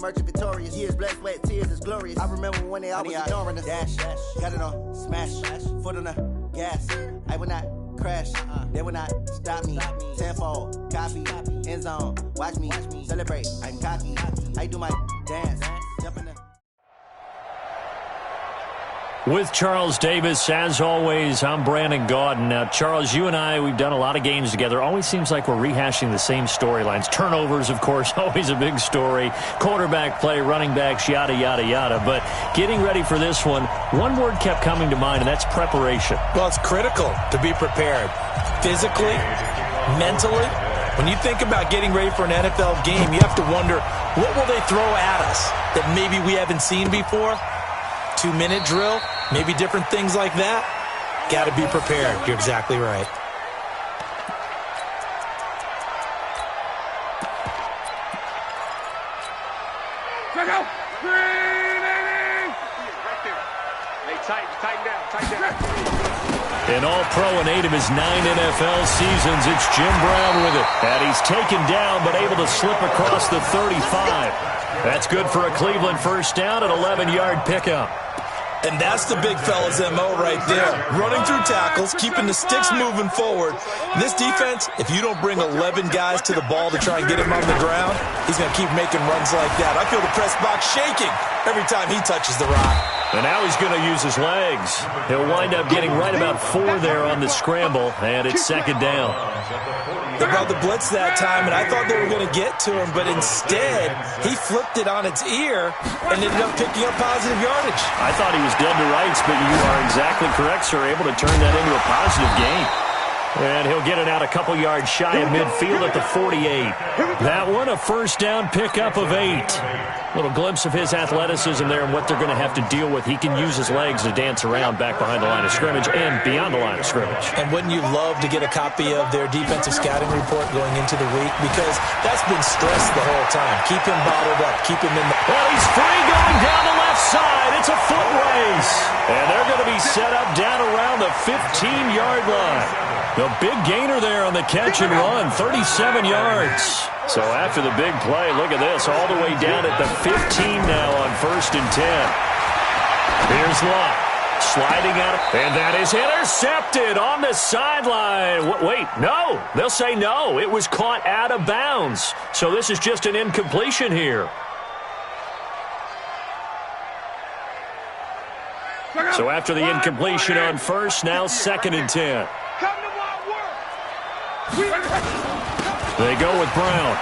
emerging victorious. Years, blood, sweat, tears is glorious. I remember when they always ignoring us. Dash, got it on, smash, foot on the gas. I will not crash, they will not stop me. Tenfold, copy, end zone, watch me celebrate. I'm cocky, I do my dance, jump in the. With Charles Davis, as always, I'm Brandon Gaudin. Now, Charles, you and I, we've done a lot of games together. Always seems like we're rehashing the same storylines. Turnovers, of course, always a big story. Quarterback play, running backs, yada, yada, yada. But getting ready for this one word kept coming to mind, and that's preparation. Well, it's critical to be prepared. Physically, mentally. When you think about getting ready for an NFL game, you have to wonder, what will they throw at us that maybe we haven't seen before? 2-minute drill, maybe different things like that. Got to be prepared. You're exactly right. Check out. Right there. Hey, tighten down. An all-pro in 8 of his 9 NFL seasons, it's Jim Brown with it. And he's taken down, but able to slip across the 35. That's good for a Cleveland first down, an 11-yard pickup. And that's the big fella's MO right there. Running through tackles, keeping the sticks moving forward. This defense, if you don't bring 11 guys to the ball to try and get him on the ground, he's going to keep making runs like that. I feel the press box shaking every time he touches the rock. And now he's going to use his legs. He'll wind up getting right about 4 there on the scramble, and it's second down. They brought the blitz that time, and I thought they were going to get to him, but instead, he flipped it on its ear and ended up picking up positive yardage. I thought he was dead to rights, but you are exactly correct, sir, able to turn that into a positive gain. And he'll get it out a couple yards shy of midfield at the 48. That one, a first down pickup of 8. Little glimpse of his athleticism there and what they're going to have to deal with. He can use his legs to dance around back behind the line of scrimmage and beyond the line of scrimmage. And wouldn't you love to get a copy of their defensive scouting report going into the week? Because that's been stressed the whole time. Keep him bottled up. Keep him in the... Well, he's free going down the left side. It's a foot race. And they're going to be set up down around the 15-yard line. The big gainer there on the catch and run, 37 yards. So after the big play, look at this, all the way down at the 15 now on 1st and 10. Here's Luck, sliding out, and that is intercepted on the sideline. Wait, no, they'll say no. It was caught out of bounds. So this is just an incompletion here. So after the incompletion on 1st, now 2nd and 10. They go with Brown.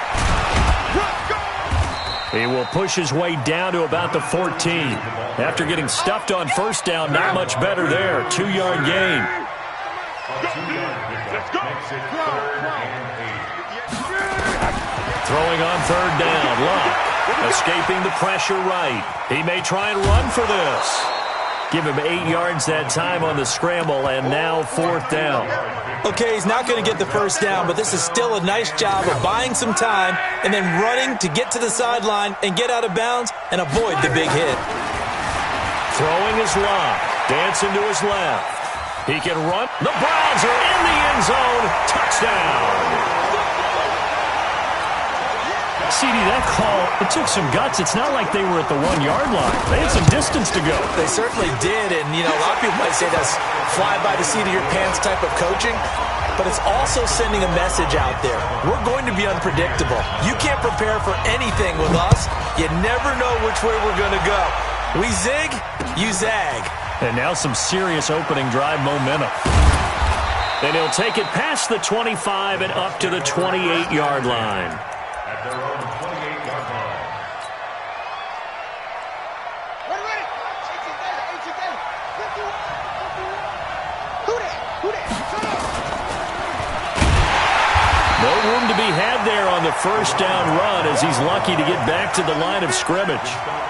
He will push his way down to about the 14. After getting stuffed on 1st down, not much better there. 2-yard gain. Throwing on 3rd down. Luck escaping the pressure right. He may try and run for this. Give him 8 yards that time on the scramble, and now 4th down. Okay, he's not going to get the first down, but this is still a nice job of buying some time and then running to get to the sideline and get out of bounds and avoid the big hit. Throwing his Luck, dancing to his left. He can run. The Browns are in the end zone. Touchdown. CD, that call, it took some guts. It's not like they were at the 1-yard line. They had some distance to go. They certainly did, and, a lot of people might say that's fly by the seat of your pants type of coaching, but it's also sending a message out there. We're going to be unpredictable. You can't prepare for anything with us. You never know which way we're going to go. We zig, you zag. And now some serious opening drive momentum. And he'll take it past the 25 and up to the 28-yard line. No room to be had there on the first down run as he's lucky to get back to the line of scrimmage.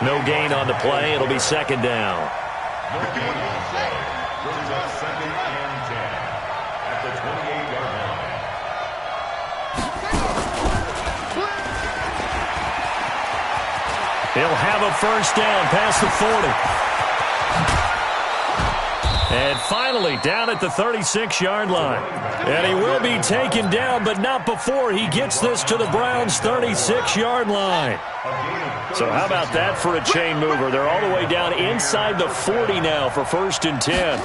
No gain on the play. It'll be 2nd down. He'll have a first down past the 40. And finally, down at the 36-yard line. And he will be taken down, but not before he gets this to the Browns' 36-yard line. So how about that for a chain mover? They're all the way down inside the 40 now for 1st and 10.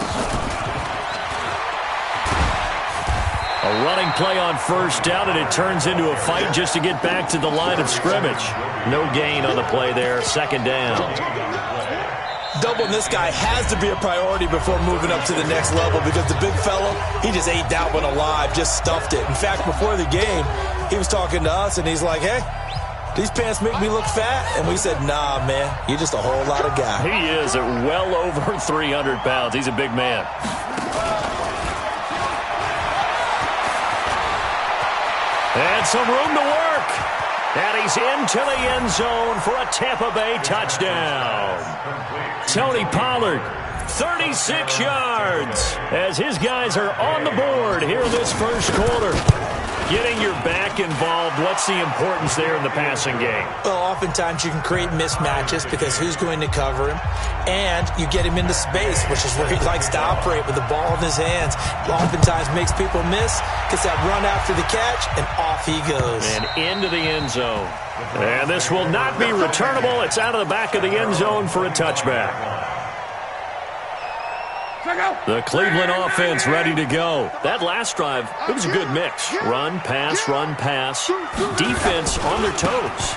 A running play on 1st down, and it turns into a fight just to get back to the line of scrimmage. No gain on the play there, 2nd down. Doubling this guy has to be a priority before moving up to the next level because the big fellow, he just ate that one alive, just stuffed it. In fact, before the game, he was talking to us, and he's like, hey, these pants make me look fat? And we said, nah, man, you're just a whole lot of guy. He is at well over 300 pounds. He's a big man. And some room to work. And he's into the end zone for a Tampa Bay touchdown. Tony Pollard, 36 yards, as his guys are on the board here in this 1st quarter. Getting your back involved, what's the importance there in the passing game? Well, oftentimes you can create mismatches because who's going to cover him? And you get him into space, which is where he likes to operate with the ball in his hands. Oftentimes makes people miss, gets that run after the catch, and off he goes. And into the end zone. And this will not be returnable. It's out of the back of the end zone for a touchback. The Cleveland offense ready to go. That last drive, it was a good mix. Run, pass, defense on their toes.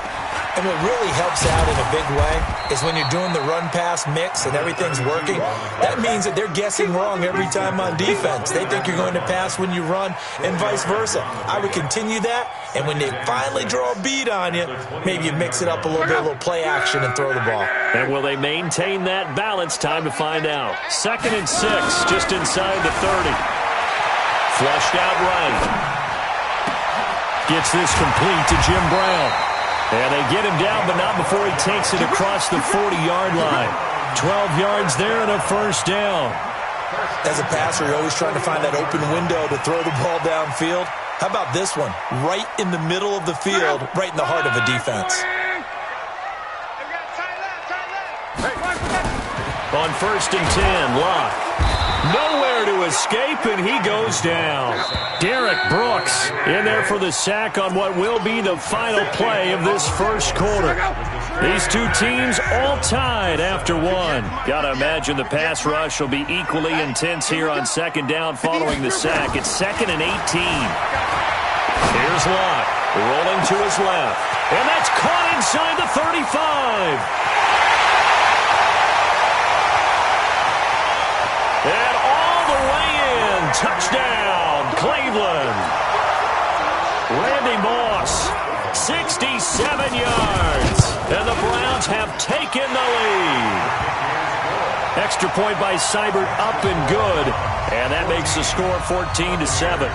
And what really helps out in a big way is when you're doing the run-pass mix and everything's working, that means that they're guessing wrong every time on defense. They think you're going to pass when you run and vice versa. I would continue that, and when they finally draw a bead on you, maybe you mix it up a little bit, a little play action and throw the ball. And will they maintain that balance? Time to find out. 2nd and 6, just inside the 30. Flushed out right. Gets this complete to Jim Brown. And they get him down, but not before he takes it across the 40-yard line. 12 yards there and a 1st down. As a passer, you're always trying to find that open window to throw the ball downfield. How about this one? Right in the middle of the field, right in the heart of a defense. On 1st and 10, Locke. Nowhere to escape, and he goes down. Derek Brooks in there for the sack on what will be the final play of this 1st quarter. These two teams all tied after 1. Gotta imagine the pass rush will be equally intense here on 2nd down following the sack. It's 2nd and 18. Here's Locke, rolling to his left. And that's caught inside the 35. And all the way in, touchdown, Cleveland. Randy Moss, 67 yards, and the Browns have taken the lead. Extra point by Seibert, up and good, and that makes the score 14-7.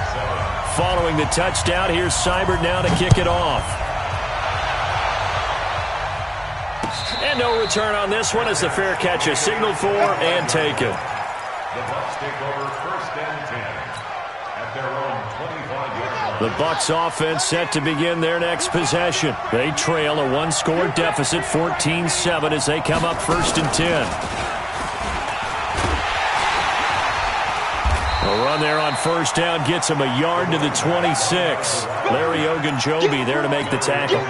Following the touchdown, here's Seibert now to kick it off. And no return on this one as the fair catch is signaled for and taken. The Bucs take over 1st and 10 at their own 25-yard line. The Bucs offense set to begin their next possession. They trail a 1-score deficit, 14-7, as they come up 1st and 10. A run there on 1st down gets him a yard to the 26. Larry Ogunjobi there to make the tackle.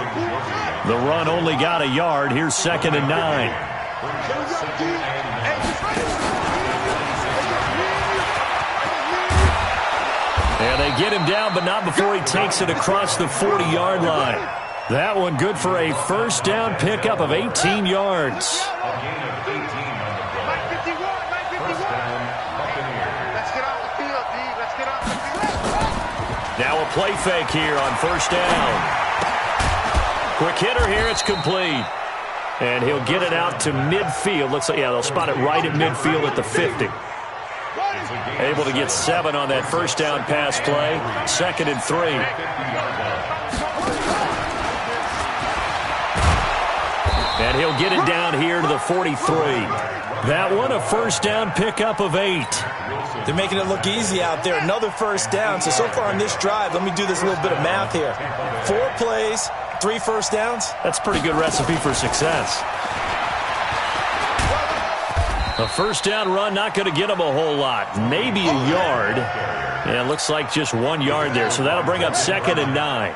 The run only got a yard. Here's 2nd and 9. And they get him down, but not before he takes it across the 40-yard line. That one good for a 1st down pickup of 18 yards. Now a play fake here on 1st down. Quick hitter here, it's complete. And he'll get it out to midfield. Looks like, yeah, they'll spot it right at midfield at the 50. Able to get 7 on that 1st down pass play. 2nd and 3. And he'll get it down here to the 43. That one a 1st down pickup of 8. They're making it look easy out there. Another 1st down. So far on this drive, let me do this little bit of math here. 4 plays, 3 1st downs. That's a pretty good recipe for success. A 1st down run, not going to get him a whole lot. Maybe a yard. And it looks like just 1 yard there. So that'll bring up 2nd and 9.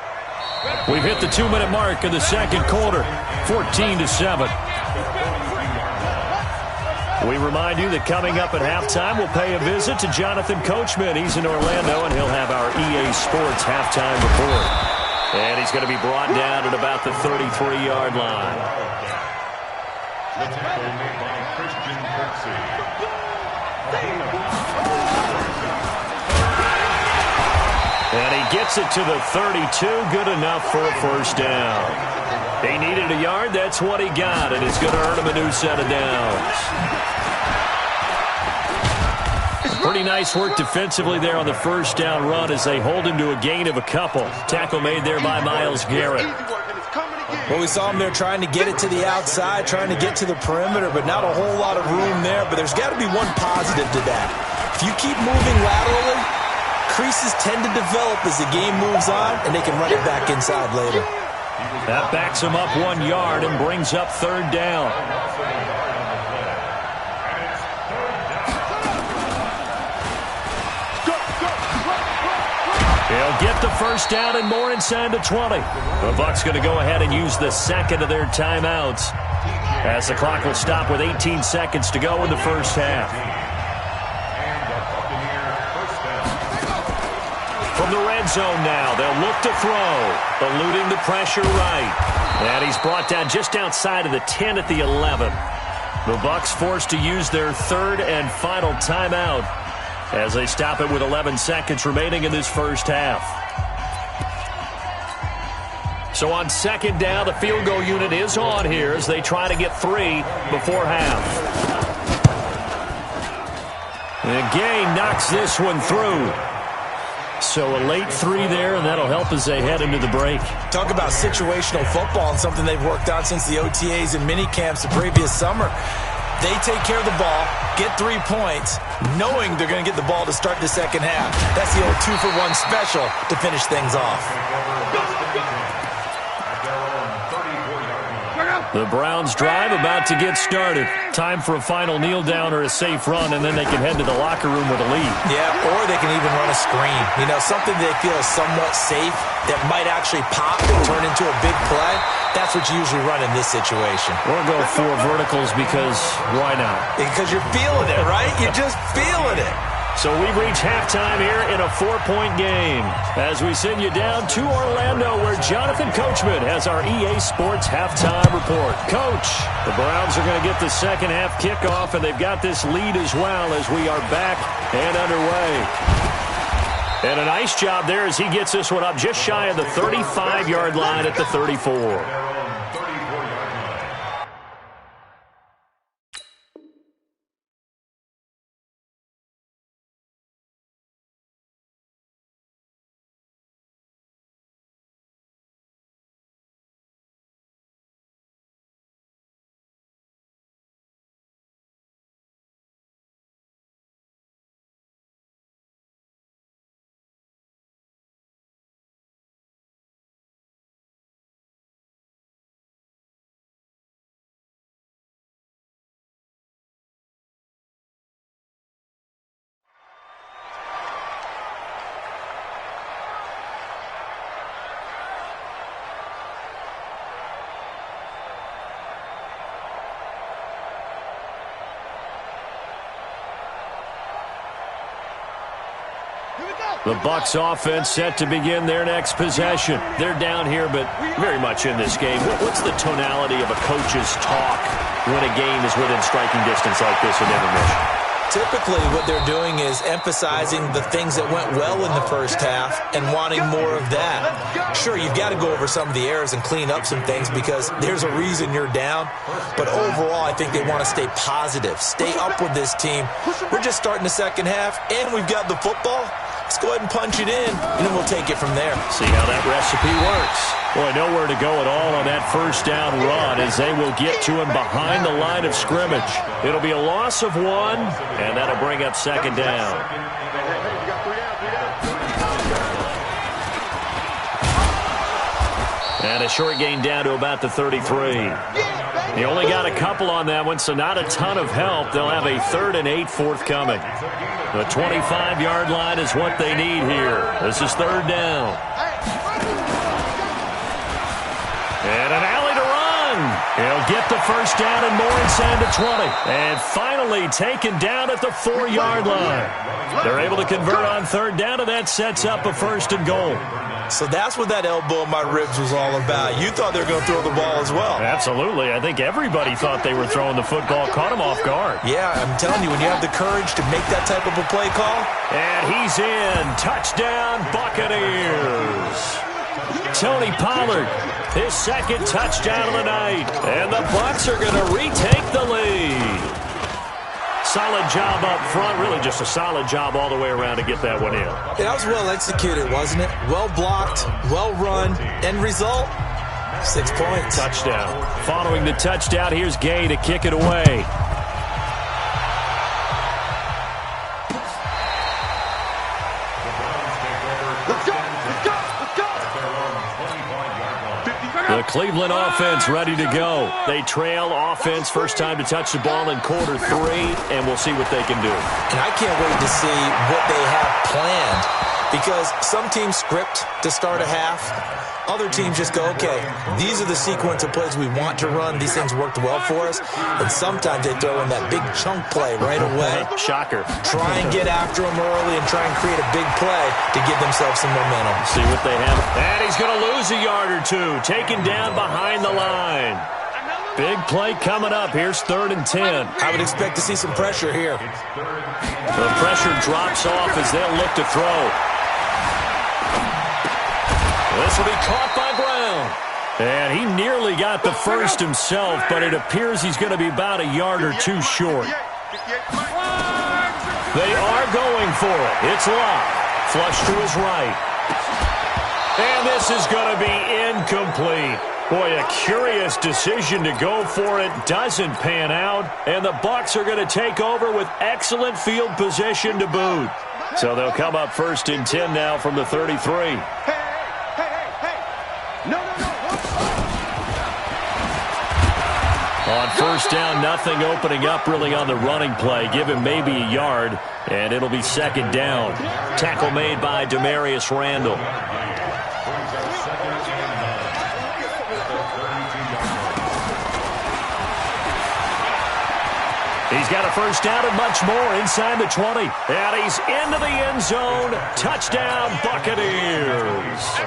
We've hit the 2-minute mark in the second quarter, 14-7. We remind you that coming up at halftime, we'll pay a visit to Jonathan Coachman. He's in Orlando, and he'll have our EA Sports halftime report. And he's going to be brought down at about the 33-yard line. The tackle made by Christian Kirksey. And he gets it to the 32. Good enough for a first down. He needed a yard. That's what he got, and it's going to earn him a new set of downs. Pretty nice work defensively there on the first down run as they hold him to a gain of a couple. Tackle made there by Myles Garrett. Well, we saw him there trying to get it to the outside, trying to get to the perimeter, but not a whole lot of room there. But there's got to be one positive to that. If you keep moving laterally, creases tend to develop as the game moves on, and they can run it back inside later. That backs him up 1 yard and brings up third down. He'll get the first down and more inside the 20. The Bucs going to go ahead and use the second of their timeouts as the clock will stop with 18 seconds to go in the first half. From the red zone now, they'll look to throw, eluding the pressure right. And he's brought down just outside of the 10 at the 11. The Bucs forced to use their third and final timeout as they stop it with 11 seconds remaining in this first half. So on second down, the field goal unit is on here as they try to get 3 before half. And Gay knocks this one through. So a late 3 there, and that'll help as they head into the break. Talk about situational football and something they've worked on since the OTAs and mini camps the previous summer. They take care of the ball, get 3 points, knowing they're going to get the ball to start the second half. That's the old 2-for-1 special to finish things off. The Browns drive about to get started. Time for a final kneel down or a safe run, and then they can head to the locker room with a lead. Yeah, or they can even run a screen. You know, something they feel is somewhat safe that might actually pop and turn into a big play. That's what you usually run in this situation. Or go 4 verticals because why not? Because you're feeling it, right? You're just feeling it. So we've reached halftime here in a 4-point game as we send you down to Orlando where Jonathan Coachman has our EA Sports halftime report. Coach, the Browns are going to get the second half kickoff, and they've got this lead as well as we are back and underway. And a nice job there as he gets this one up just shy of the 35-yard line at the 34. The Bucs offense set to begin their next possession. They're down here, but very much in this game. What's the tonality of a coach's talk when a game is within striking distance like this in intermission? Typically, what they're doing is emphasizing the things that went well in the first half and wanting more of that. Sure, you've got to go over some of the errors and clean up some things because there's a reason you're down. But overall, I think they want to stay positive, stay up with this team. We're just starting the second half, and we've got the football. Let's go ahead and punch it in, and then we'll take it from there. See how that recipe works. Boy, nowhere to go at all on that first down run as they will get to him behind the line of scrimmage. It'll be a loss of 1, and that'll bring up second down. And a short gain down to about the 33. He only got a couple on that one, so not a ton of help. They'll have a 3rd and 8 forthcoming. The 25-yard line is what they need here. This is 3rd down. He'll get the first down and more inside the 20. And finally taken down at the 4-yard line. They're able to convert on third down, and that sets up a first and goal. So that's what that elbow in my ribs was all about. You thought they were going to throw the ball as well. Absolutely. I think everybody thought they were throwing the football, caught him off guard. Yeah, I'm telling you, when you have the courage to make that type of a play call. And he's in. Touchdown, Buccaneers. Tony Pollard, his second touchdown of the night. And the Bucs are going to retake the lead. Solid job up front, really just a solid job all the way around to get that one in. That was well executed, wasn't it? Well blocked, well run. End result, 6 points. Touchdown. Following the touchdown, here's Gay to kick it away. The Cleveland offense ready to go. They trail offense, first time to touch the ball in quarter 3, and we'll see what they can do. And I can't wait to see what they have planned, because some teams script to start a half. Other teams just go, okay, these are the sequence of plays we want to run. These things worked well for us. And sometimes they throw in that big chunk play right away. Shocker. Try and get after them early and try and create a big play to give themselves some momentum. See what they have. And he's going to lose a yard or two. Taken down behind the line. Big play coming up. Here's 3rd and 10. I would expect to see some pressure here. The pressure drops off as they'll look to throw. This will be caught by Brown. And he nearly got the first himself, but it appears he's going to be about a yard or two short. They are going for it. It's locked. Flush to his right. And this is going to be incomplete. Boy, a curious decision to go for it. Doesn't pan out. And the Bucs are going to take over with excellent field position to boot. So they'll come up 1st and 10 now from the 33. On first down, nothing opening up really on the running play. Give him maybe a yard, and it'll be 2nd down. Tackle made by Demarius Randall. He's got a first down and much more inside the 20. And he's into the end zone. Touchdown, Buccaneers.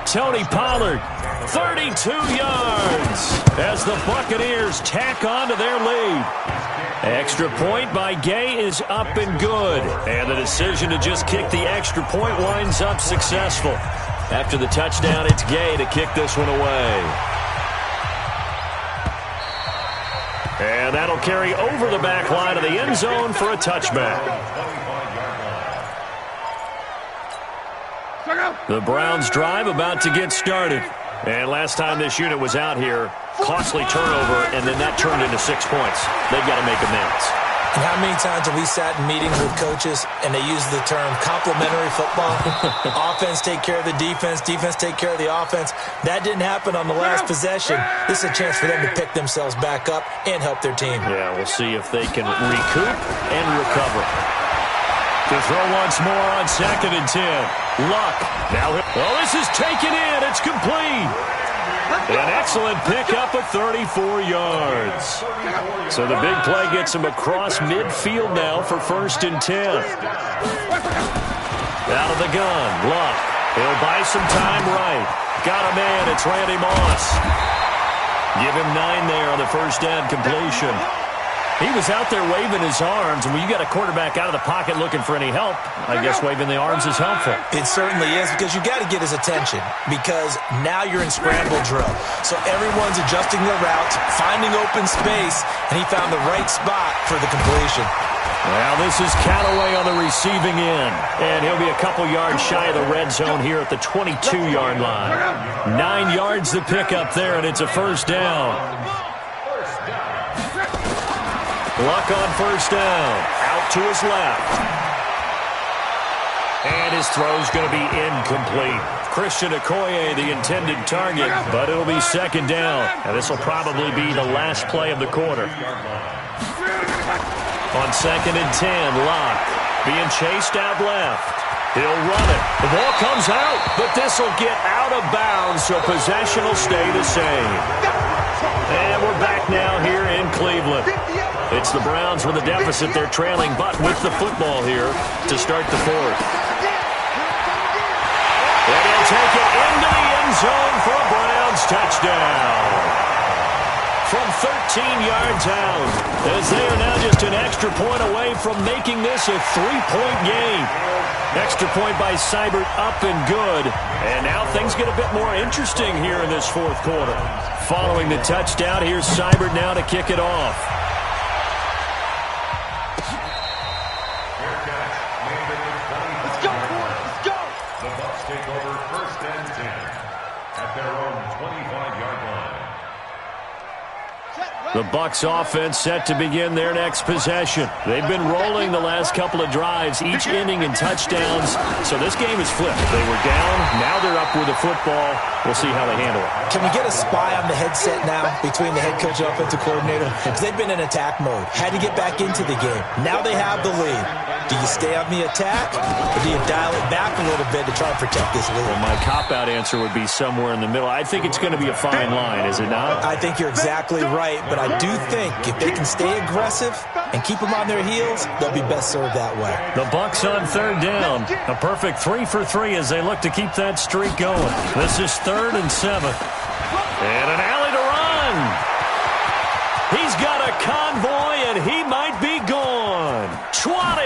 Tony Pollard, 32 yards as the Buccaneers tack on to their lead. Extra point by Gay is up and good. And the decision to just kick the extra point winds up successful. After the touchdown, it's Gay to kick this one away. And that'll carry over the back line of the end zone for a touchback. The Browns drive about to get started. And last time this unit was out here, costly turnover, and then that turned into 6 points. They've got to make amends. And how many times have we sat in meetings with coaches and they use the term complementary football? Offense take care of the defense, defense take care of the offense. That didn't happen on the last possession. This is a chance for them to pick themselves back up and help their team. Yeah, we'll see if they can recoup and recover. To throw once more on 2nd and 10. Luck. Now, well, this is taken in. It's complete. An excellent pickup of 34 yards. So the big play gets him across midfield now for 1st and 10. Out of the gun. Luck. He'll buy some time right. Got a man. It's Randy Moss. Give him 9 there on the first down completion. He was out there waving his arms, and when you got a quarterback out of the pocket looking for any help, I guess waving the arms is helpful. It certainly is, because you got to get his attention, because now you're in scramble drill. So everyone's adjusting their routes, finding open space, and he found the right spot for the completion. Well, this is Callaway on the receiving end, and he'll be a couple yards shy of the red zone here at the 22-yard line. 9 yards to pick up there, and it's a first down. Luck on first down. Out to his left. And his throw's going to be incomplete. Christian Okoye, the intended target, but it'll be 2nd down. And this will probably be the last play of the quarter. On 2nd and 10, Luck being chased out left. He'll run it. The ball comes out, but this will get out of bounds, so possession will stay the same. And we're back now here in Cleveland. It's the Browns with a deficit. They're trailing, but with the football here to start the fourth. And he'll take it into the end zone for a Browns touchdown. From 13 yards out, as they are now just an extra point away from making this a 3-point game. Extra point by Seibert, up and good. And now things get a bit more interesting here in this fourth quarter. Following the touchdown, here's Seibert now to kick it off. Let's go, boys. Let's go. The Bucs take over first and 10 at their own 25-yard line. The Bucs offense set to begin their next possession. They've been rolling the last couple of drives, each inning in touchdowns. So this game is flipped. They were down. Now they're up with the football. We'll see how they handle it. Can we get a spy on the headset now between the head coach and offensive coordinator? Because they've been in attack mode. Had to get back into the game. Now they have the lead. Do you stay on the attack, or do you dial it back a little bit to try and protect this lead? Well, my cop-out answer would be somewhere in the middle. I think it's going to be a fine line, is it not? I think you're exactly right, but I do think if they can stay aggressive and keep them on their heels, they'll be best served that way. The Bucs on third down. A perfect 3 for 3 as they look to keep that streak going. This is 3rd and 7. And an alley to run. He's got a convoy, and he might be gone. 20.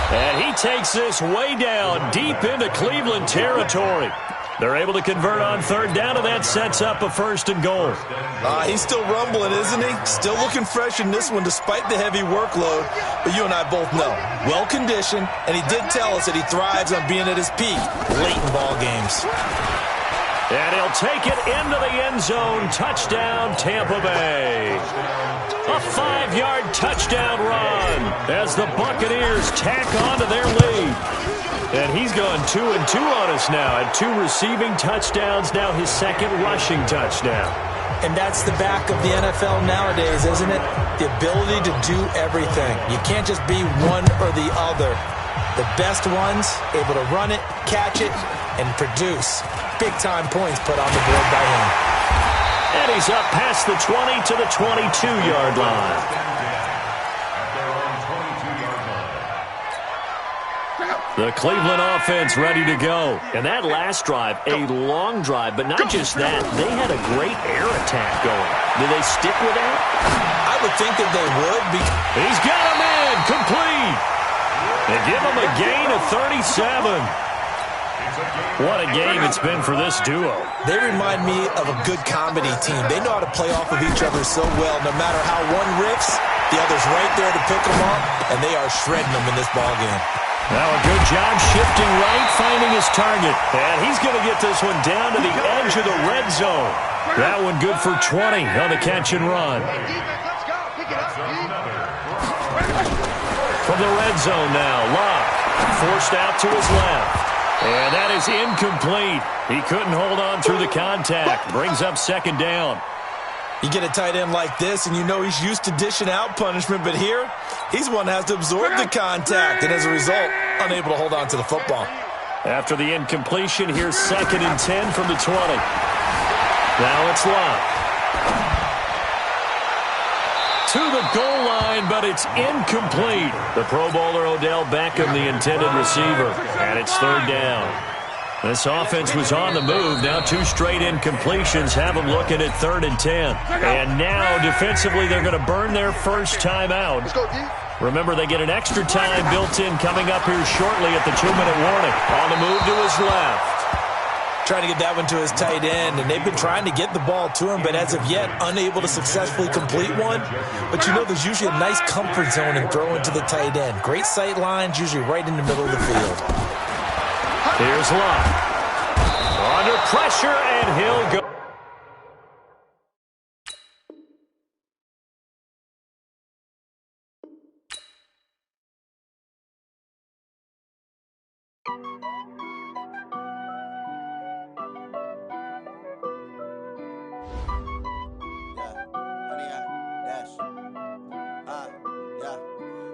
And he takes this way down deep into Cleveland territory. They're able to convert on third down, and that sets up a 1st and goal. He's still rumbling, isn't he? Still looking fresh in this one despite the heavy workload. But you and I both know, well-conditioned, and he did tell us that he thrives on being at his peak late in ball games. And he'll take it into the end zone. Touchdown, Tampa Bay. A 5-yard touchdown run as the Buccaneers tack on to their lead. And he's gone 2-2 on us now at 2 receiving touchdowns, now his 2nd rushing touchdown. And that's the back of the NFL nowadays, isn't it? The ability to do everything. You can't just be one or the other. The best ones able to run it, catch it, and produce big-time points put on the board by him. And he's up past the 20 to the 22-yard line. The Cleveland offense ready to go. And that last drive, a long drive, but not just that. They had a great air attack going. Do they stick with that? I would think that they would. He's got him in, complete. They give him a gain of 37. What a game it's been for this duo. They remind me of a good comedy team. They know how to play off of each other so well. No matter how one riffs, the other's right there to pick them up, and they are shredding them in this ballgame. Now a good job shifting right, finding his target. And he's going to get this one down to the edge of the red zone. That one good for 20 on the catch and run. From the red zone now, Locke forced out to his left. And that is incomplete. He couldn't hold on through the contact. Brings up 2nd down. You get a tight end like this, and you know he's used to dishing out punishment, but here, he's one that has to absorb the contact, and as a result, unable to hold on to the football. After the incompletion, here's 2nd and 10 from the 20. Now it's Locke. To the goal line, but it's incomplete. The Pro Bowler Odell Beckham, the intended receiver, and it's 3rd down. This offense was on the move. Now 2 straight incompletions have them looking at 3rd and 10. And now, defensively, they're going to burn their first timeout. Remember, they get an extra time built in coming up here shortly at the 2-minute warning. On the move to his left. Trying to get that one to his tight end, and they've been trying to get the ball to him, but as of yet, unable to successfully complete one. But you know there's usually a nice comfort zone in throwing to the tight end. Great sight lines, usually right in the middle of the field. Here's Locke. Under pressure, and he'll go.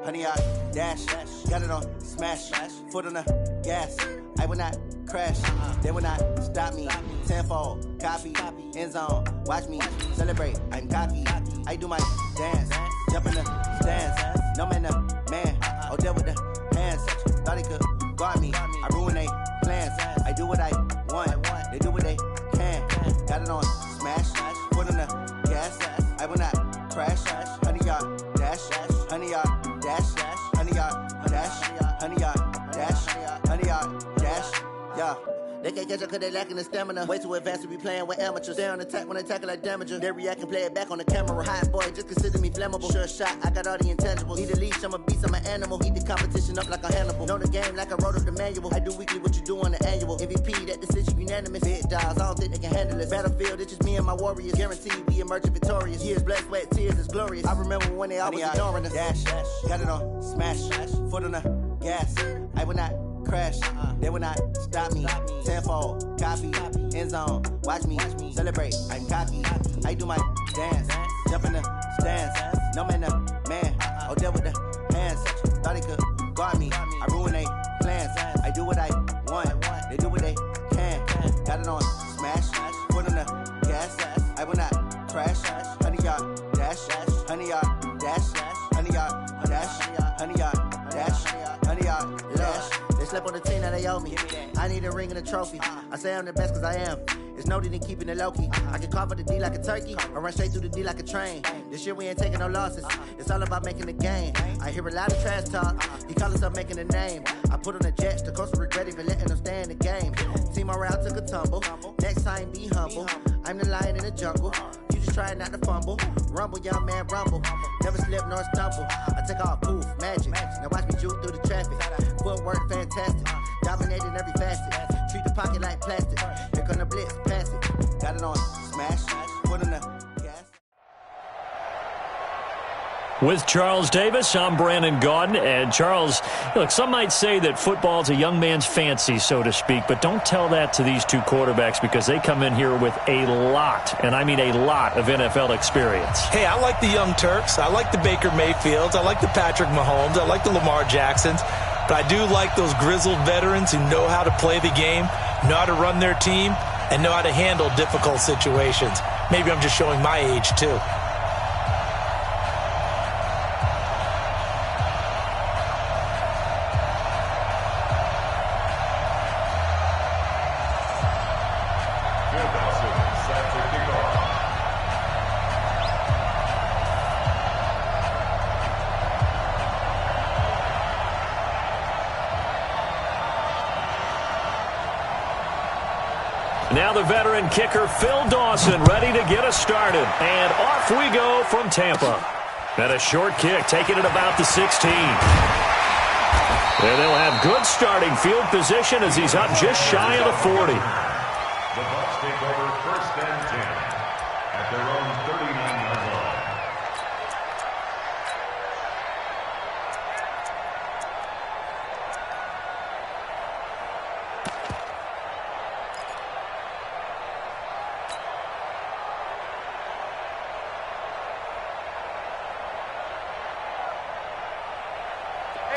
Honey, I dash, got it on smash, foot on the gas. I will not crash. They will not stop me. Tenfold, copy, end zone. Watch me celebrate. I'm cocky. I do my dance. Jump in the stands. No man, man. Oh, there with the hands. Thought he could guard me. I ruin they plans. I do what I want. They do what they can. Got it on smash. Foot on the gas. I will not crash. 100-yard dash. 100-yard dash. 100-yard dash. 100-yard dash. 100-yard dash. Yeah. They can't catch up cause they lacking the stamina. Way too advanced to be playing with amateurs. Stay on attack when they tackle like damager. They react and play it back on the camera. Hot boy, just consider me flammable. Sure shot, I got all the intangibles. Need a leash, I'm a beast, I'm an animal. Eat the competition up like a Hannibal. Know the game like I wrote up the manual. I do weekly what you do on the annual. MVP, that decision unanimous. Big dials, I don't think they can handle it. Battlefield, it's just me and my warriors. Guaranteed we emerge victorious. Years, blood, sweat, tears, it's glorious. I remember when they always ignoring us. Dash, got it on smash. Foot on the gas. I will not crash. They will not stop me. Tenfold, copy, end zone. Watch me celebrate. I'm cocky. I do my dance. Jump in the stands. No man, man. Oh, there with the hands. Thought he could guard me. I ruin they plans. I do what I want. They do what they can. Got it on smash. Foot on the gas. I will not crash. 100-yard dash. 100-yard dash. 100-yard dash. 100-yard dash. 100-yard dash. They slept on the team that they owe me. I need a ring and a trophy. I say I'm the best cause I am. It's noted in keeping it low-key. I can carve up the D like a turkey or run straight through the D like a train. This year we ain't taking no losses. It's all about making the game. I hear a lot of trash talk. He call himself making a name. I put on the Jets. The coach will regret even letting them stay in the game. Team morale took a tumble. Next time be humble. I'm the lion in the jungle. You just try not to fumble. Rumble, young man, rumble. Never slip nor stumble. I take off, poof, magic. Now watch me juke through the traffic. Footwork fantastic. Dominating every facet. Treat the pocket like plastic. Here come the blitz, pass it. Got it on smash. Put in the gas. With Charles Davis, I'm Brandon Gaudin. And Charles, look, some might say that football's a young man's fancy, so to speak, but don't tell that to these two quarterbacks because they come in here with a lot, and I mean a lot, of NFL experience. Hey, I like the young Turks. I like the Baker Mayfields. I like the Patrick Mahomes. I like the Lamar Jacksons. But I do like those grizzled veterans who know how to play the game, know how to run their team, and know how to handle difficult situations. Maybe I'm just showing my age, too. Now the veteran kicker, Phil Dawson, ready to get us started. And off we go from Tampa. And a short kick, taking it about the 16. And they'll have good starting field position as he's up just shy of the 40. The Bucs take over 1st and 10 at their own 39-yard line.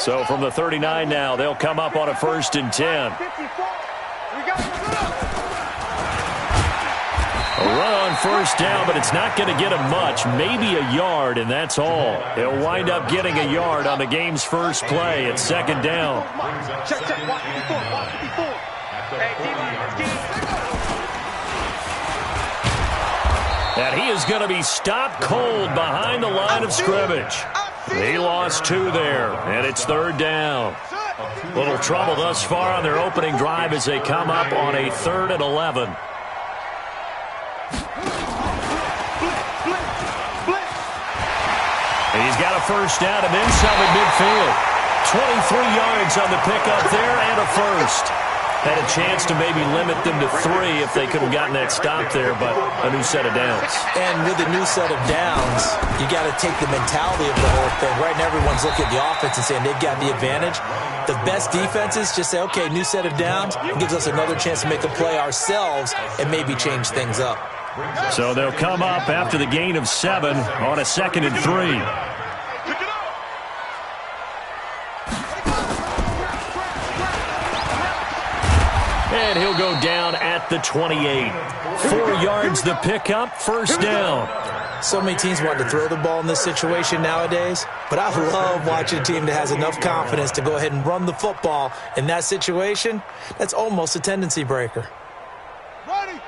So from the 39 now, they'll come up on a 1st and 10. A run on 1st down, but it's not going to get him much. Maybe a yard, and that's all. He'll wind up getting a yard on the game's first play at 2nd down. Check, watch 54, watch 54. And he is going to be stopped cold behind the line of scrimmage. He lost 2 there, and it's 3rd down. Little trouble thus far on their opening drive as they come up on a 3rd and 11. And he's got a 1st down and then some at midfield. 23 yards on the pickup there and a 1st. Had a chance to maybe limit them to 3 if they could have gotten that stop there, but a new set of downs. And with a new set of downs, you got to take the mentality of the whole thing. Right now, everyone's looking at the offense and saying they've got the advantage. The best defenses just say, okay, new set of downs. It gives us another chance to make a play ourselves and maybe change things up. So they'll come up after the gain of 7 on a 2nd and 3. And he'll go down at the 28. 4 yards the pickup, first down. So many teams want to throw the ball in this situation nowadays, but I love watching a team that has enough confidence to go ahead and run the football in that situation. That's almost a tendency breaker. Ready?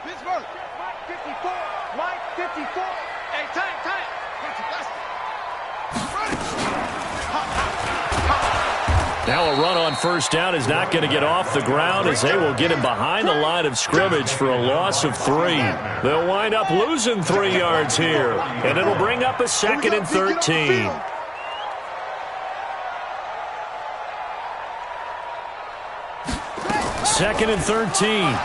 Pittsburgh. Mike 54. Mike 54. Hey, time. Now a run on first down is not going to get off the ground as they will get him behind the line of scrimmage for a loss of 3. They'll wind up losing 3 yards here, and it'll bring up a 2nd and 13. Second and 13.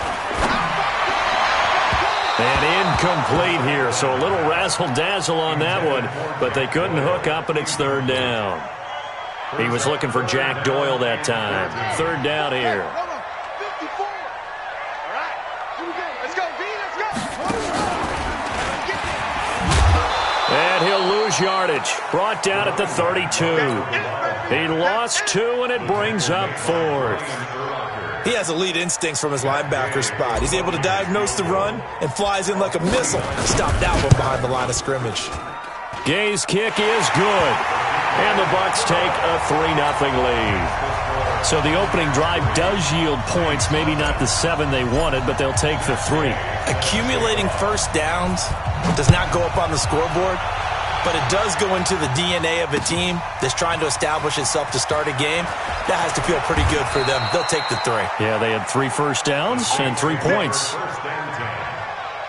And incomplete here, so a little razzle-dazzle on that one, but they couldn't hook up, and it's 3rd down. He was looking for Jack Doyle that time. 3rd down here. 54. All right, here we go. Let's go, B, let's go. And he'll lose yardage. Brought down at the 32. He lost 2, and it brings up 4th. He has elite instincts from his linebacker spot. He's able to diagnose the run and flies in like a missile. Stop that one behind the line of scrimmage. Gay's kick is good. And the Bucs take a 3-0 lead. So the opening drive does yield points, maybe not the 7 they wanted, but they'll take the 3. Accumulating first downs does not go up on the scoreboard, but it does go into the DNA of a team that's trying to establish itself to start a game. That has to feel pretty good for them. They'll take the 3. Yeah, they had 3 first downs and 3 points. First and 10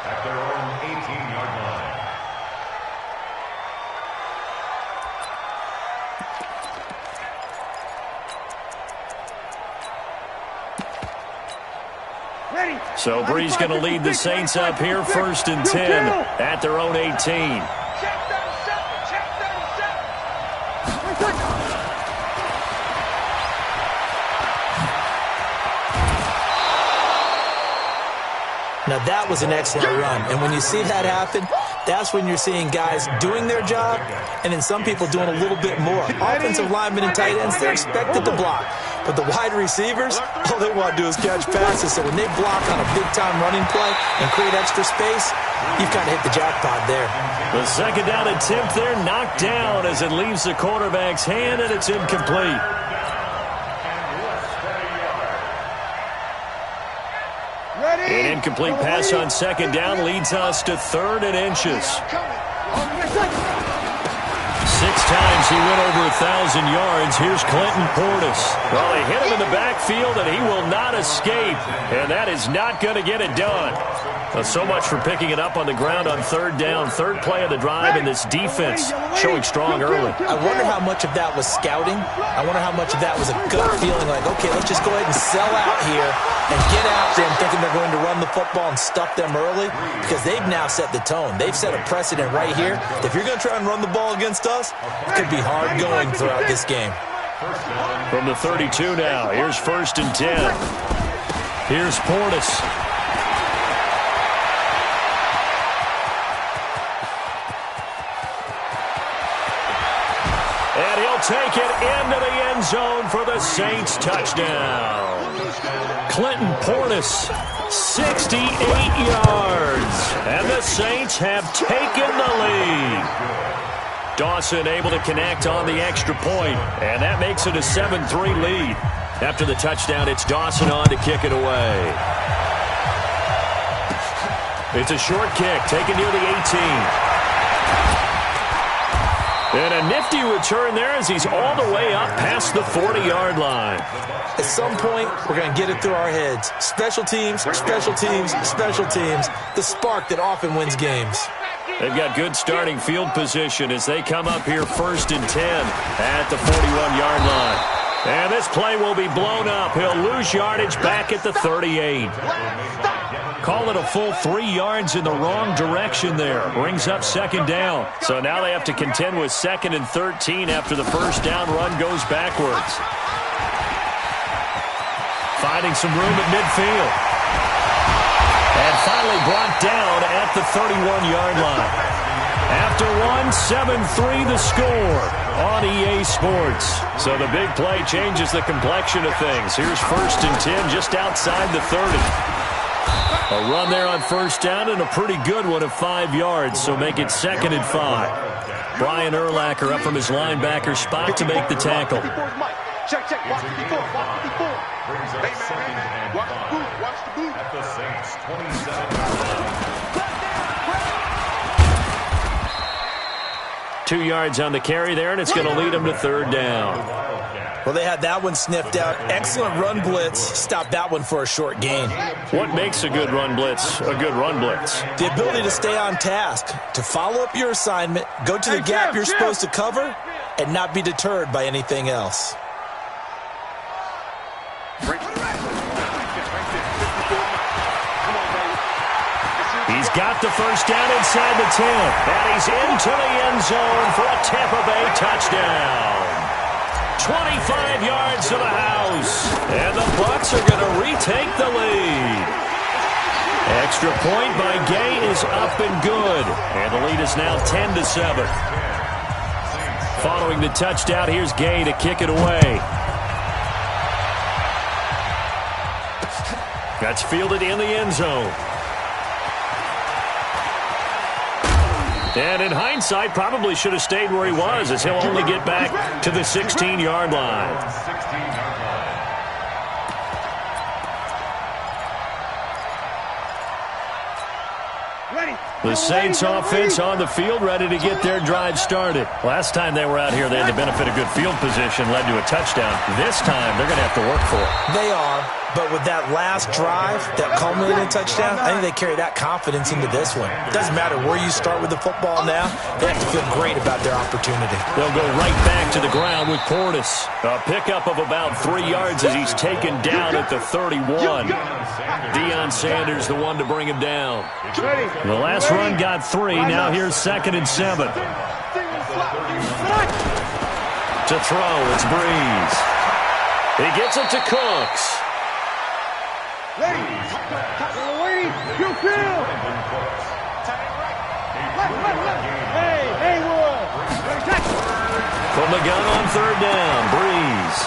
at their own 18-yard line. So Bree's going to lead the Saints up here, 1st and 10 at their own 18. Now that was an excellent run, and when you see that happen, that's when you're seeing guys doing their job and then some people doing a little bit more. Offensive linemen and tight ends, they're expected to block. But the wide receivers, all they want to do is catch passes. So when they block on a big-time running play and create extra space, you've kind of hit the jackpot there. The 2nd down attempt there knocked down as it leaves the quarterback's hand, and it's incomplete. An incomplete pass on 2nd down leads us to 3rd and inches. 6 times he went over 1,000 yards. Here's Clinton Portis. Well, they hit him in the backfield, and he will not escape. And that is not going to get it done. Well, so much for picking it up on the ground on 3rd down. 3rd play of the drive, and this defense showing strong early. I wonder how much of that was scouting. I wonder how much of that was a gut feeling like, okay, let's just go ahead and sell out here and get out there and thinking they're going to run the football and stuff them early, because they've now set the tone. They've set a precedent right here. If you're going to try and run the ball against us, it could be hard going throughout this game. From the 32 now, here's 1st and 10. Here's Portis. And he'll take it into the end zone for the Saints touchdown. Clinton Portis, 68 yards. And the Saints have taken the lead. Dawson able to connect on the extra point, and that makes it a 7-3 lead. After the touchdown, it's Dawson on to kick it away. It's a short kick, taken near the 18. And a nifty return there as he's all the way up past the 40-yard line. At some point, we're going to get it through our heads. Special teams, special teams, special teams. The spark that often wins games. They've got good starting field position as they come up here 1st and 10 at the 41-yard line. And this play will be blown up. He'll lose yardage back at the 38. Call it a full 3 yards in the wrong direction there. Brings up 2nd down. So now they have to contend with 2nd and 13 after the first down run goes backwards. Finding some room at midfield. And finally brought down at the 31-yard line. After one, 7-3 the score. on EA Sports. So the big play changes the complexion of things. Here's 1st and 10 just outside the 30. A run there on 1st down and a pretty good one of 5 yards, so make it 2nd and 5. Brian Urlacher up from his linebacker spot to make the tackle. Check, watch the before, watch the before. Brings up 2nd and 5 Watch the boot. at the Saints 27. 2 yards on the carry there, and it's going to lead them to 3rd down. Well, they had that one sniffed out. Excellent run blitz. Stopped that one for a short gain. What makes a good run blitz a good run blitz? The ability to stay on task, to follow up your assignment, go to the gap you're supposed to cover, and not be deterred by anything else. He's got the 1st down inside the 10, and he's into the end zone for a Tampa Bay touchdown. 25 yards to the house, and the Bucs are going to retake the lead. Extra point by Gay is up and good, and the lead is now 10-7. Following the touchdown, here's Gay to kick it away. That's fielded in the end zone. And in hindsight, probably should have stayed where he was, as he'll only get back to the 16-yard line. The Saints offense on the field, ready to get their drive started. Last time they were out here, they had the benefit of good field position, led to a touchdown. This time, they're going to have to work for it. They are, but with that last drive that culminated in a touchdown, I think they carry that confidence into this one. It doesn't matter where you start with the football now. They have to feel great about their opportunity. They'll go right back to the ground with Portis. A pickup of about 3 yards as he's taken down at the 31. Deion Sanders, the one to bring him down. The last run got 3. Now here's 2nd and 7. To throw, it's Breeze. He gets it to Cooks. You feel. From the gun on 3rd down, Breeze.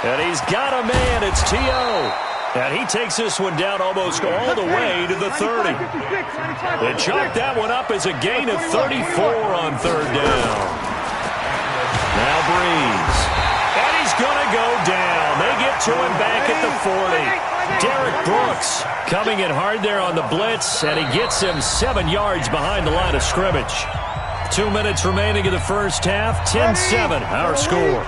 And he's got a man, it's T.O. And he takes this one down almost all the way to the 30. They chalk that one up as a gain of 34 on 3rd down. Now Breeze. And he's going to go down. They get to him back at the 40. Derek Brooks coming in hard there on the blitz, and he gets him 7 yards behind the line of scrimmage. 2 minutes remaining in the first half. 10-7, our score.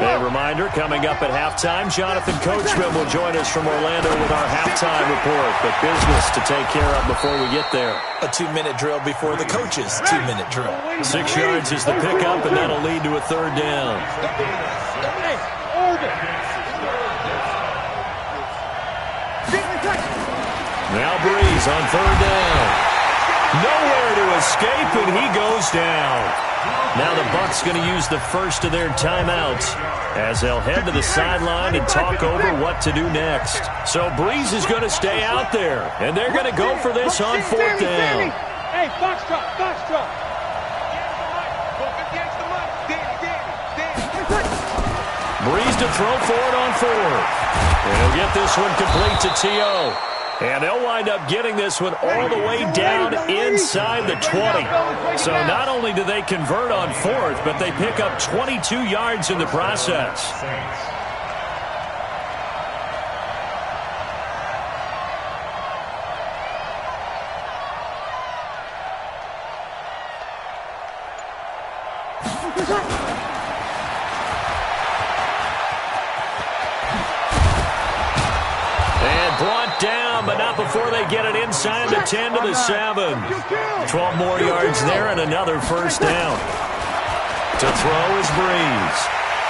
A reminder, coming up at halftime, Jonathan Coachman will join us from Orlando with our halftime report. But business to take care of before we get there. A 2-minute drill before the coach's 2-minute drill. 6 yards is the pickup, and that'll lead to a 3rd down. Now Breeze on 3rd down. Nowhere to escape, and he goes down. Now the Bucs going to use the first of their timeouts as they'll head to the sideline and talk over what to do next. So Breeze is going to stay out there, and they're going to go for this on 4th down. Hey, foxtrot. Breeze to throw for it on 4th. And he'll get this one complete to T.O. And they'll wind up getting this one all the way down inside the 20. So not only do they convert on 4th, but they pick up 22 yards in the process. Down, but not before they get it inside the 10 to the 7. 12 more yards there and another 1st down. To throw is Breeze.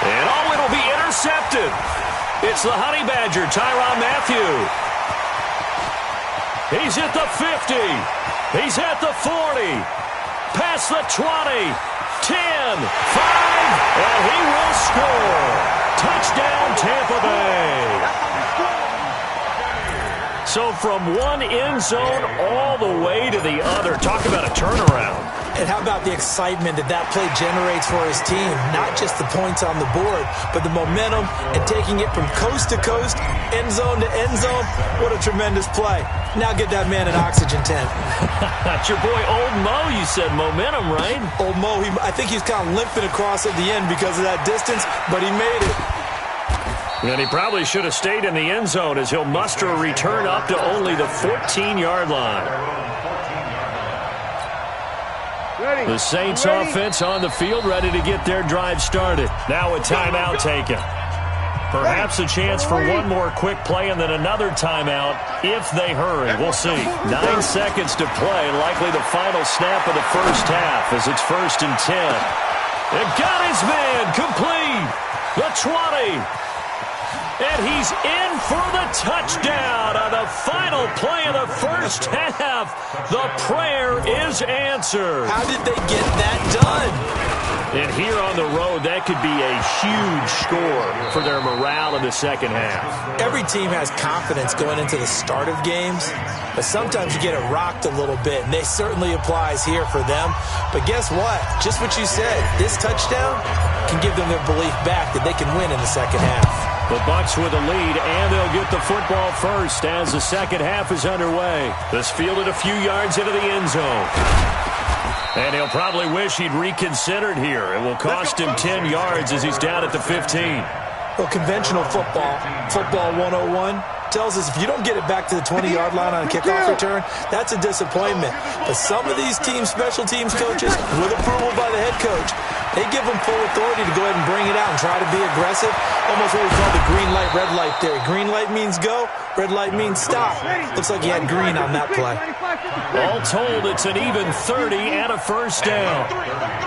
And it'll be intercepted. It's the Honey Badger, Tyrann Mathieu. He's at the 50. He's at the 40. Past the 20. 10, 5, and he will score. Touchdown, Tampa Bay. So from one end zone all the way to the other. Talk about a turnaround. And how about the excitement that play generates for his team? Not just the points on the board, but the momentum and taking it from coast to coast, end zone to end zone. What a tremendous play. Now get that man an oxygen tent. That's your boy Old Mo, you said. Momentum, right? Old Mo, I think he's kind of limping across at the end because of that distance, but he made it. And he probably should have stayed in the end zone as he'll muster a return up to only the 14-yard line. The Saints offense on the field, ready to get their drive started. Now a timeout taken. Perhaps a chance for one more quick play and then another timeout if they hurry. We'll see. 9 seconds to play, likely the final snap of the first half as it's 1st and 10. It got his man complete. The 20. And he's in for the touchdown on the final play of the first half. The prayer is answered. How did they get that done? And here on the road, that could be a huge score for their morale in the second half. Every team has confidence going into the start of games, but sometimes you get it rocked a little bit, and it certainly applies here for them. But guess what? Just what you said, this touchdown can give them their belief back that they can win in the second half. The Bucs with a lead, and they'll get the football first as the second half is underway. This fielded a few yards into the end zone. And he'll probably wish he'd reconsidered here. It will cost him 10 yards as he's down at the 15. Well, conventional football 101, tells us if you don't get it back to the 20-yard line on a kickoff return, that's a disappointment. But some of these special teams coaches, with approval by the head coach, they give them full authority to go ahead and bring it out and try to be aggressive. Almost what we call the green light, red light theory. Green light means go, red light means stop. Looks like he had green on that play. All told, it's an even 30 and a first down.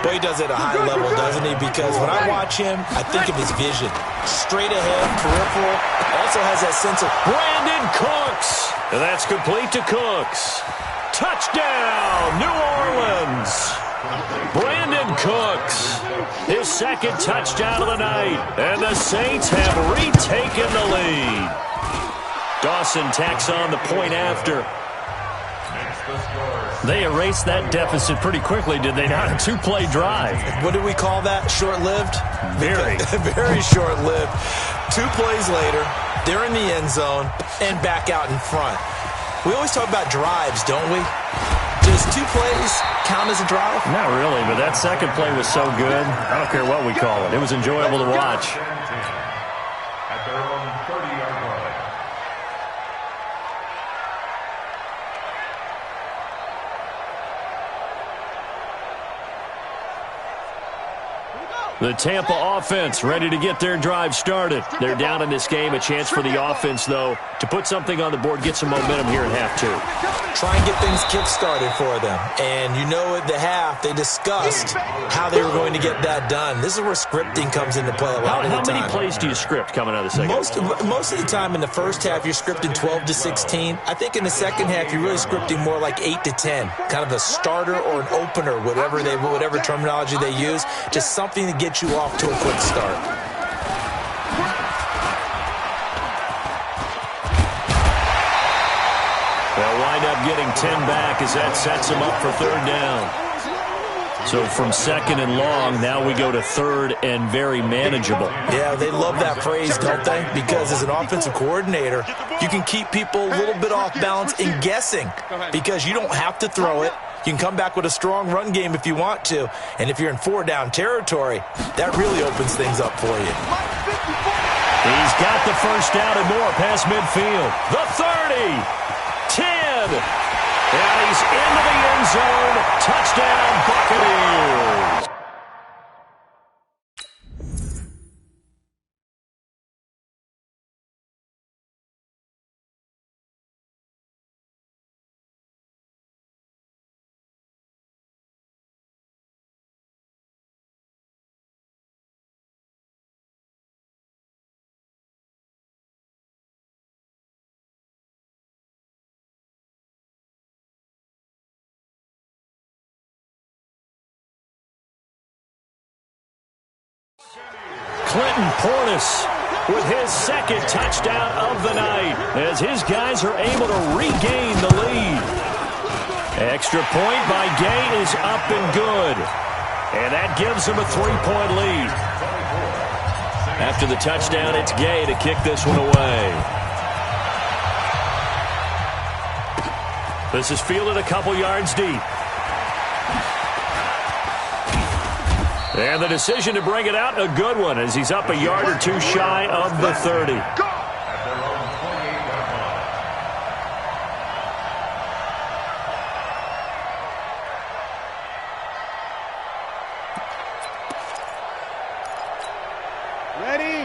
Boy, he does it at a high level, doesn't he? Because when I watch him, I think of his vision. Straight ahead, peripheral. Also has that sense of Brandon Cooks. And that's complete to Cooks. Touchdown, New Orleans. Brandon Cooks, his second touchdown of the night. And the Saints have retaken the lead. Dawson tacks on the point after. They erased that deficit pretty quickly, did they not? A 2-play drive. What do we call that? Short-lived? Very. Very short-lived. 2 plays later, they're in the end zone and back out in front. We always talk about drives, don't we? Does 2 plays count as a drive? Not really, but that second play was so good. I don't care what we call it. It was enjoyable to watch. At their own 30-yard line. The Tampa offense ready to get their drive started. They're down in this game. A chance for the offense, though, to put something on the board, get some momentum here in half 2. Try and get things kick-started for them. And you know at the half, they discussed how they were going to get that done. This is where scripting comes into play a lot of the time. How many plays do you script coming out of the second half? Most of the time in the first half, you're scripting 12 to 16. I think in the second half, you're really scripting more like 8 to 10. Kind of a starter or an opener, whatever terminology they use. Just something to get you off to a quick start. They'll wind up getting 10 back as that sets them up for 3rd down. So from 2nd and long, now we go to 3rd and very manageable. Yeah, they love that phrase, don't they? Because as an offensive coordinator, you can keep people a little bit off balance in guessing because you don't have to throw it. You can come back with a strong run game if you want to. And if you're in 4-down territory, that really opens things up for you. He's got the first down and more past midfield. The 30, 10, and he's into the end zone. Touchdown, Buccaneers. Clinton Portis with his second touchdown of the night as his guys are able to regain the lead. Extra point by Gay is up and good. And that gives him a 3-point lead. After the touchdown, it's Gay to kick this one away. This is fielded a couple yards deep. And the decision to bring it out, a good one, as he's up a yard or two shy of the 30.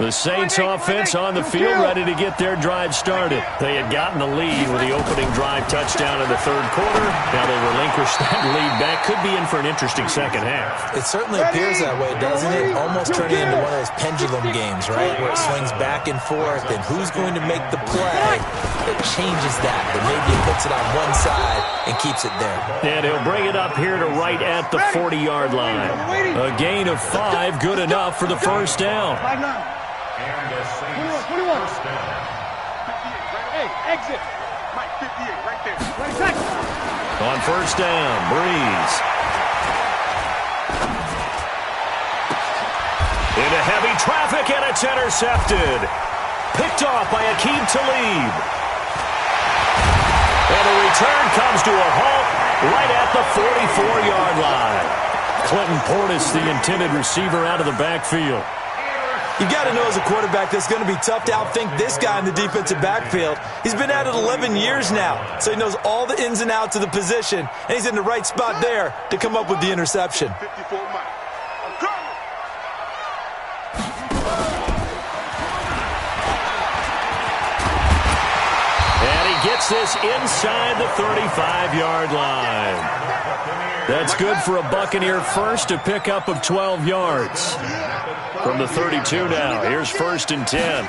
The Saints offense on the field, ready to get their drive started. They had gotten the lead with the opening drive touchdown in the third quarter. Now they relinquish that lead back. Could be in for an interesting second half. It certainly appears that way, doesn't it? Almost turning into one of those pendulum games, right, where it swings back and forth, and who's going to make the play that changes that, but maybe it puts it on one side and keeps it there. And he'll bring it up here to right at the 40-yard line. A gain of 5, good enough for the first down. And the Saints 21. first down. 58, hey, exit. Mike, 58, right there. On first down, Breeze. Into heavy traffic, and it's intercepted. Picked off by Aqib Talib. And the return comes to a halt right at the 44-yard line. Clinton Portis, the intended receiver, out of the backfield. You got to know as a quarterback that's going to be tough to outthink this guy in the defensive backfield. He's been at it 11 years now, so he knows all the ins and outs of the position, and he's in the right spot there to come up with the interception. 54 Mike. I'm coming. And he gets this inside the 35-yard line. That's good for a Buccaneer first, to pick up of 12 yards. From the 32 now, here's 1st and 10.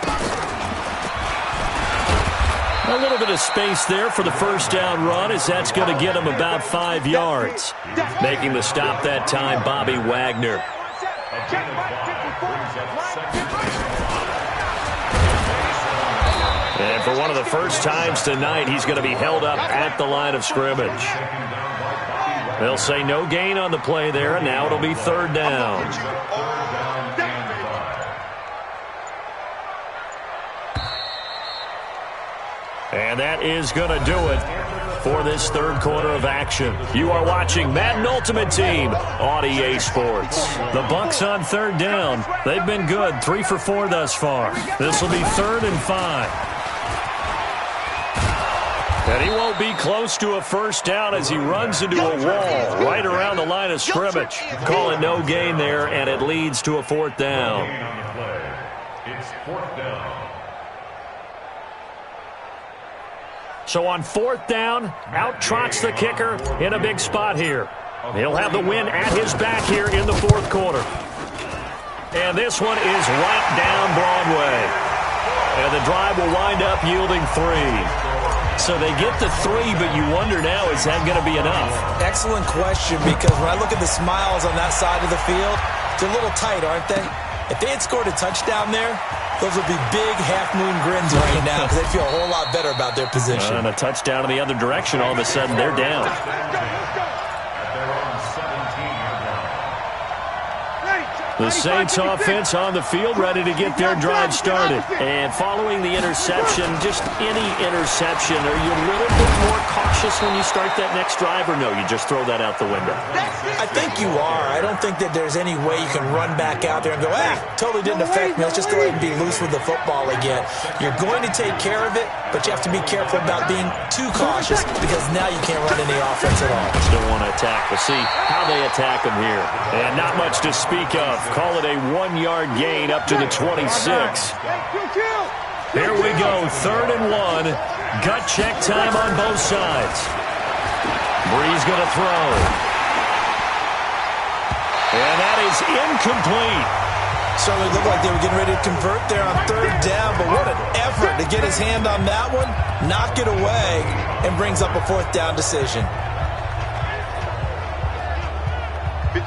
A little bit of space there for the first down run, as that's going to get him about 5 yards. Making the stop that time, Bobby Wagner. And for one of the first times tonight, he's going to be held up at the line of scrimmage. They'll say no gain on the play there, and now it'll be 3rd down. And that is going to do it for this third quarter of action. You are watching Madden Ultimate Team on EA Sports. The Bucs on 3rd down. They've been good, 3 for 4 thus far. This will be 3rd and 5. And he won't be close to a first down as he runs into a wall right around the line of scrimmage. Call it no gain there, and it leads to a 4th down. It's 4th down. So on 4th down, out trots the kicker in a big spot here. He'll have the win at his back here in the 4th quarter. And this one is right down Broadway. And the drive will wind up yielding 3. So they get the 3, but you wonder now, is that going to be enough? Excellent question, because when I look at the smiles on that side of the field, they're a little tight, aren't they? If they had scored a touchdown there, those would be big half-moon grins right now, because they feel a whole lot better about their position. And a touchdown in the other direction, all of a sudden they're down. The Saints offense on the field, ready to get their drive started. And following the interception, just any interception, are you a little bit more cautious when you start that next drive, or no, you just throw that out the window? I think you are. I don't think that there's any way you can run back out there and go, totally didn't affect me. Let's just go ahead and be loose with the football again. You're going to take care of it, but you have to be careful about being too cautious, because now you can't run any offense at all. Still want to attack. We'll see how they attack them here. And not much to speak of. Call it a 1-yard gain up to the 26. Here we go, 3rd and 1. Gut check time on both sides. Breeze going to throw. And that is incomplete. Certainly looked like they were getting ready to convert there on 3rd down, but what an effort to get his hand on that one, knock it away, and brings up a 4th down decision.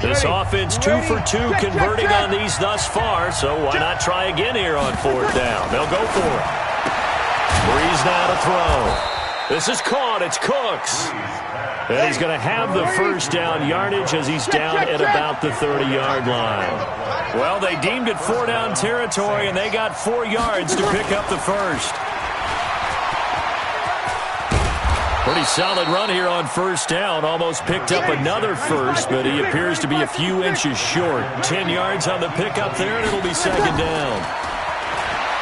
This offense 2 for 2 converting on these thus far, so why not try again here on 4th down? They'll go for it. Breeze now to throw. This is caught. It's Cooks. And he's going to have the first down yardage as he's down at about the 30-yard line. Well, they deemed it 4-down territory, and they got 4 yards to pick up the first. Pretty solid run here on first down. Almost picked up another first, but he appears to be a few inches short. 10 yards on the pickup there, and it'll be second down.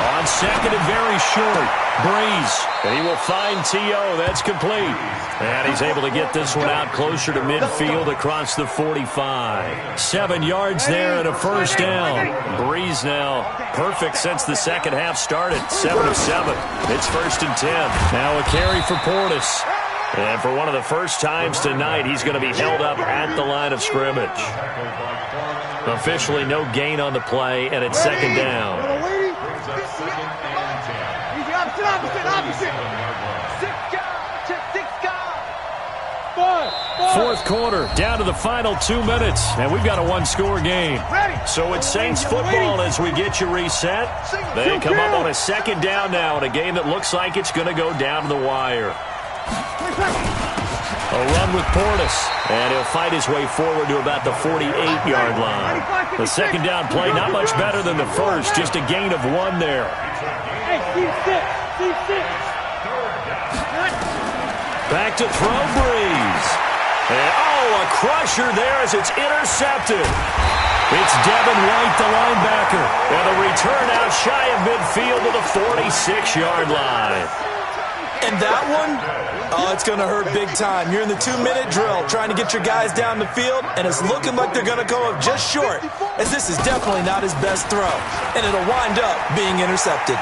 On second and very short, Breeze. And he will find T.O. That's complete. And he's able to get this one out closer to midfield across the 45. 7 yards there and a first down. Breeze now perfect since the second half started. 7 of 7. It's first and 10. Now a carry for Portis. And for one of the first times tonight, he's going to be held up at the line of scrimmage. Officially no gain on the play, and it's second down. Fourth quarter, down to the final 2 minutes, and we've got a one-score game. So it's Saints football as we get you reset. They come up on a second down now in a game that looks like it's going to go down to the wire. A run with Portis, and he'll fight his way forward to about the 48-yard line. The second down play, not much better than the first, just a gain of 1 there. Back to throw, Breeze. And, a crusher there as it's intercepted. It's Devin White, the linebacker. And the return out shy of midfield to the 46-yard line. And that one, it's going to hurt big time. You're in the 2-minute drill trying to get your guys down the field, and it's looking like they're going to go up just short, as this is definitely not his best throw. And it'll wind up being intercepted.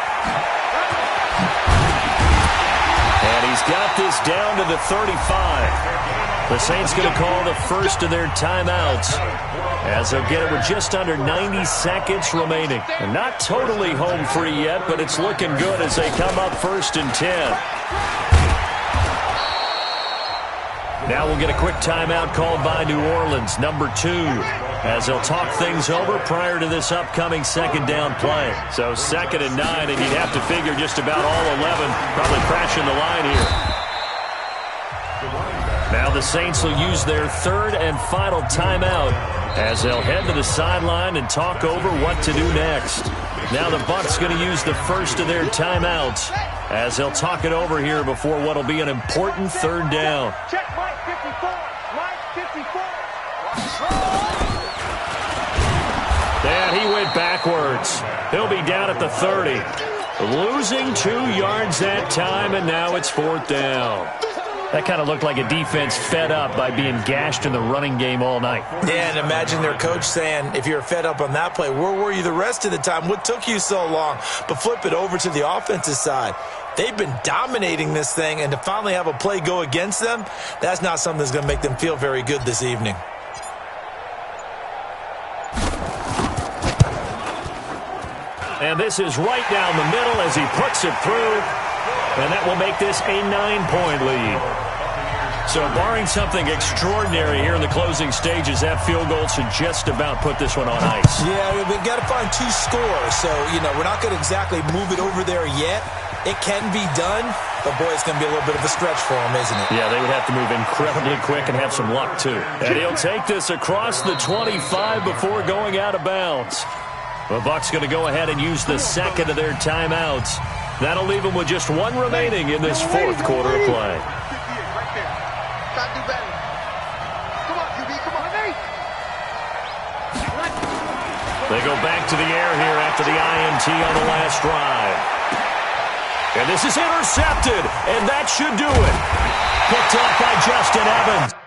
And he's got this down to the 35. The Saints going to call the first of their timeouts, as they'll get it with just under 90 seconds remaining. And not totally home free yet, but it's looking good as they come up first and 10. Now we'll get a quick timeout called by New Orleans, number 2, as they'll talk things over prior to this upcoming second down play. So second and 9, and you'd have to figure just about all 11 probably crashing the line here. Now the Saints will use their third and final timeout as they'll head to the sideline and talk over what to do next. Now the Bucs going to use the first of their timeouts as they'll talk it over here before what will be an important third down. Check Mike 54. Mike 54. And he went backwards. He'll be down at the 30. Losing 2 yards that time, and now it's fourth down. That kind of looked like a defense fed up by being gashed in the running game all night. Yeah, and imagine their coach saying, if you're fed up on that play, where were you the rest of the time? What took you so long? But flip it over to the offensive side. They've been dominating this thing, and to finally have a play go against them, that's not something that's going to make them feel very good this evening. And this is right down the middle as he puts it through. And that will make this a 9-point lead. So barring something extraordinary here in the closing stages, that field goal should just about put this one on ice. Yeah, we've got to find 2 scores. So, we're not going to exactly move it over there yet. It can be done, but, boy, it's going to be a little bit of a stretch for them, isn't it? Yeah, they would have to move incredibly quick and have some luck, too. And he'll take this across the 25 before going out of bounds. The Bucs going to go ahead and use the second of their timeouts. That'll leave them with just 1 remaining in this fourth quarter of play. They go back to the air here after the INT on the last drive. And this is intercepted, and that should do it. Picked off by Justin Evans.